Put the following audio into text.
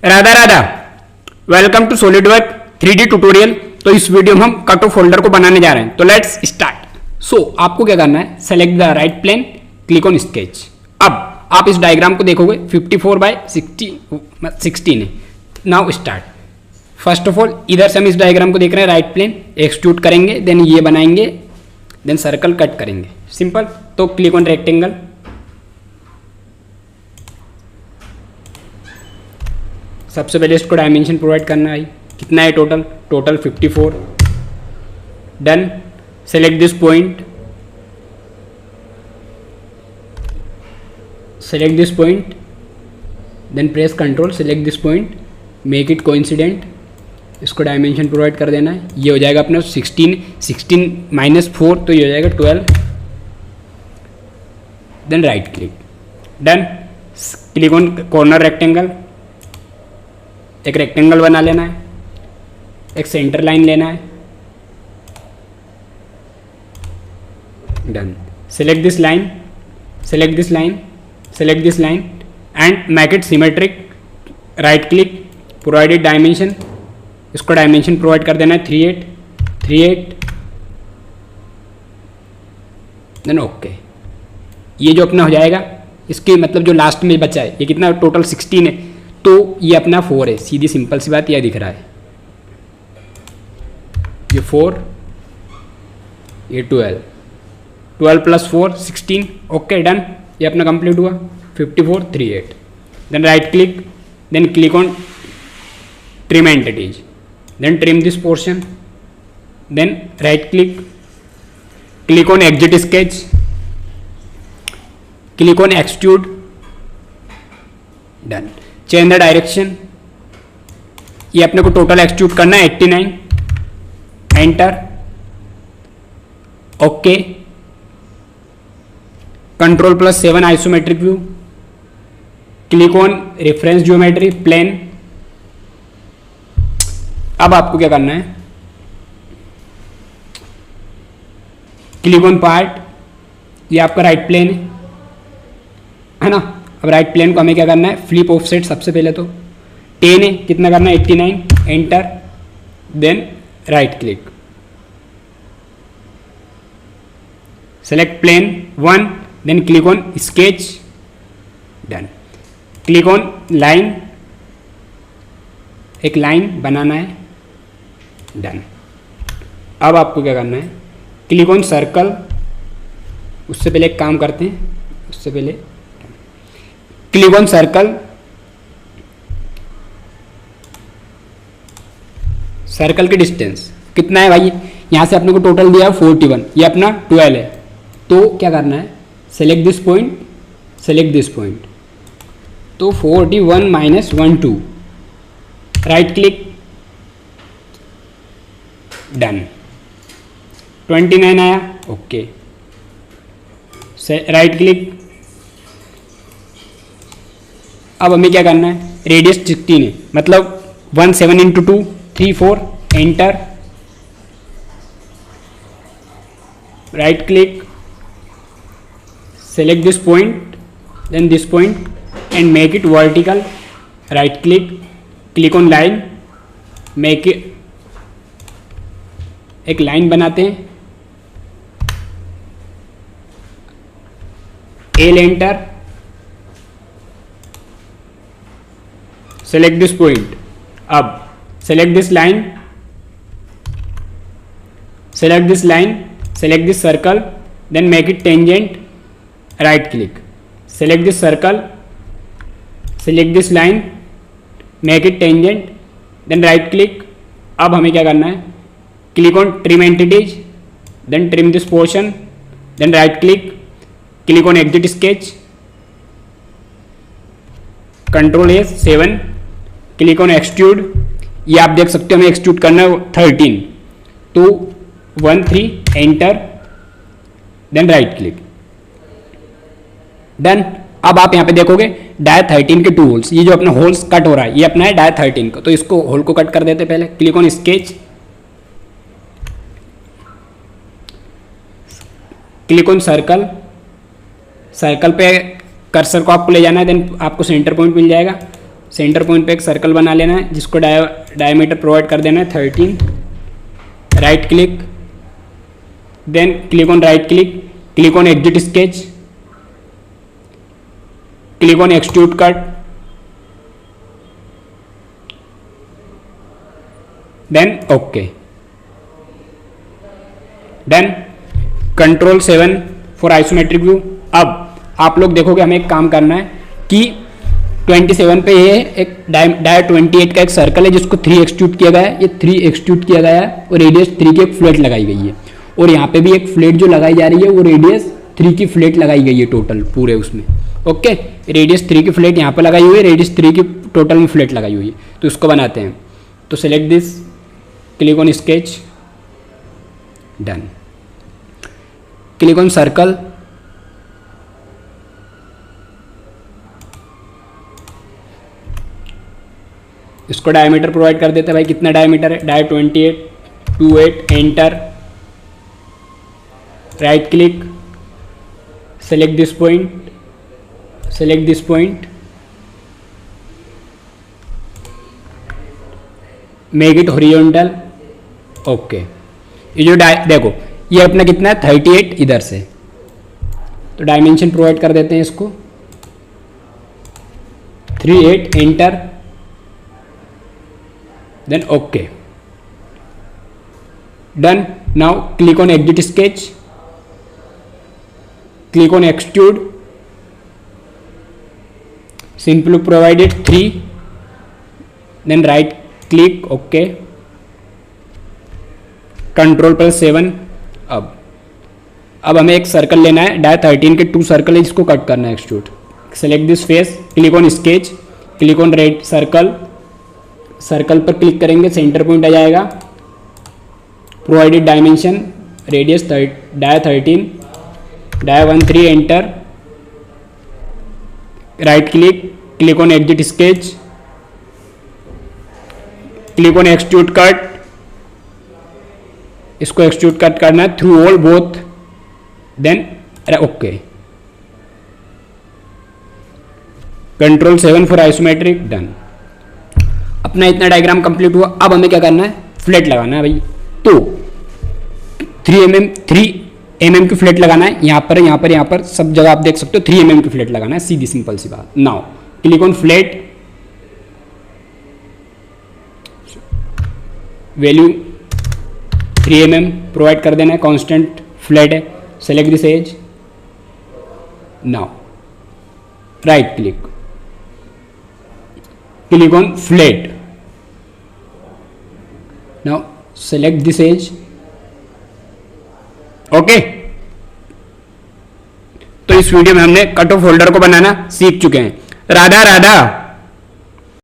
Radha Radha, welcome to SolidWork 3D tutorial. तो इस video में हम कट ऑफ फोल्डर को बनाने जा रहे हैं। तो लेट्स स्टार्ट। सो आपको क्या करना है, select the right plane, click on sketch. अब आप इस डायग्राम को देखोगे 54/16 है। Now start. First of all इधर से हम इस डायग्राम को देख रहे हैं, राइट प्लेन एक्सट्रूड करेंगे, देन ये बनाएंगे, देन सर्कल कट करेंगे, सिंपल। तो क्लिक ऑन रेक्टेंगल, सबसे पहले इसको डायमेंशन प्रोवाइड करना है, कितना है total 54। Done. Select this point, then press control, select this point, make it coincident, इसको डायमेंशन प्रोवाइड कर देना है। ये हो जाएगा अपना 16 -4, तो ये हो जाएगा 12। Then right click, done. Click on corner rectangle, एक रेक्टेंगल बना लेना है, एक सेंटर लाइन लेना है, done. Select this line and make it symmetric. Right click, provided dimension, इसको डायमेंशन प्रोवाइड कर देना है 38। Then okay. ये जो अपना हो जाएगा, इसके मतलब जो लास्ट में बचा है, ये कितना टोटल 16 है, तो ये अपना 4 है। सीधी सिंपल सी बात, यह दिख रहा है, ये 4, ये 12 + 4 16। Okay, done. ये अपना कंप्लीट हुआ 54 38। Then right click, then click on trim entities, then trim this portion, then right click, click on exit sketch, click on extrude, done. Change the direction, ये अपने को टोटल एक्सट्रूड करना है 89। Enter, okay. Ctrl+7 isometric view, click on reference geometry plane. अब आपको क्या करना है, क्लिक ऑन पार्ट, ये आपका राइट प्लेन है ना। अब राइट प्लेन को हमें क्या करना है, फ्लिप ऑफसेट सबसे पहले तो 10 है, कितना करना है 89। Enter, then right click, select plane 1, then click on sketch, done. Click on line, एक लाइन बनाना है, डन। अब आपको क्या करना है, क्लिक ऑन सर्कल। उससे पहले एक काम करते हैं, उससे पहले क्लिक ऑन सर्कल, सर्कल की डिस्टेंस कितना है भाई, यहां से अपने को टोटल दिया है 41, ये अपना 12 है। तो क्या करना है, सेलेक्ट दिस पॉइंट, तो 41 - 12, राइट क्लिक, डन। 29 आया, ओके। Right click. अब हमें क्या करना है, रेडियस 16 है, मतलब 17 × 2 34। Enter, right click, select this point, then this point and make it vertical. Right click, click on line, make it, एक लाइन बनाते हैं, L enter, select this point. अब select this line, select this circle, then make it tangent. Right click, select this circle, select this line, make it tangent, then right click. अब हमें क्या करना है, click on trim entities, then trim this portion, then right click, click on exit sketch, Ctrl+7, click on extrude। ये आप देख सकते हो, हमें एक्सट्रूड करना है 13, तो 13। Enter, then right click, done. अब आप यहां पे देखोगे डाया 13 के 2 होल्स, ये जो अपना होल्स कट हो रहा है, ये अपना है डाया 13 का, तो इसको होल को कट कर देते पहले। Click on sketch, click on circle पे कर्सर को आपको ले जाना है, देन आपको सेंटर पॉइंट मिल जाएगा। सेंटर पॉइंट पे एक सर्कल बना लेना है जिसको डायमीटर प्रोवाइड कर देना है 13, right click, then click on right click on exit sketch, click on extrude cut, then okay, done. Control 7 for isometric view. अब आप लोग देखोगे हमें एक काम करना है कि 27 पे ये एक डाया 28 का एक सर्कल है जिसको 3 एक्सट्रूड किया गया है, ये 3 एक्सट्रूड किया गया है और रेडियस 3 की एक फ्लेट लगाई गई है, और यहाँ पे भी एक फ्लेट जो लगाई जा रही है वो रेडियस 3 की फ्लेट लगाई गई है टोटल पूरे उसमें। ओके, रेडियस 3 की फ्लेट यहाँ पे लगाई हुई है, रेडियस 3 की टोटल में फ्लेट लगाई हुई है। तो इसको बनाते हैं, तो select this, click on sketch, done. Click on circle, इसको डायमीटर प्रोवाइड कर देते हैं भाई, कितना डायमीटर है, dia 28, 28, enter, right click, select this point, select this point, make it horizontal, okay. ये जो देखो ये अपना कितना है 38 इधर से, तो डायमेंशन प्रोवाइड कर देते हैं इसको 38, enter, then okay, done. Now click on exit sketch, click on extrude, simply provided 3, then right click, okay, control plus 7। अब हमें एक सर्कल लेना है, डाया 13 के 2 सर्कल है जिसको कट करना है extrude. Select this face, click on sketch, click on red circle, circle पर क्लिक करेंगे, सेंटर पॉइंट आ जाएगा, provided dimension, radius dia 13, dia 13, enter, right click, click on exit sketch, click on extrude cut, इसको extrude cut करना है through all both, then okay, control 7 for isometric, done. अपना इतना diagram complete हुआ। अब हमें क्या करना है, फ्लैट लगाना है भाई। तो 3 mm की फ्लैट लगाना है, यहाँ पर यहाँ पर यहाँ पर सब जगह आप देख सकते हो 3 mm की फ्लैट लगाना है, सीधी सिंपल सी बात। Now click on flat, value 3 mm provide कर देना है, कांस्टेंट फ्लैट है, select this edge, now right click, click on flat, now select this edge, okay. तो इस वीडियो में हमने कट ऑफ होल्डर को बनाना सीख चुके हैं। राधा राधा।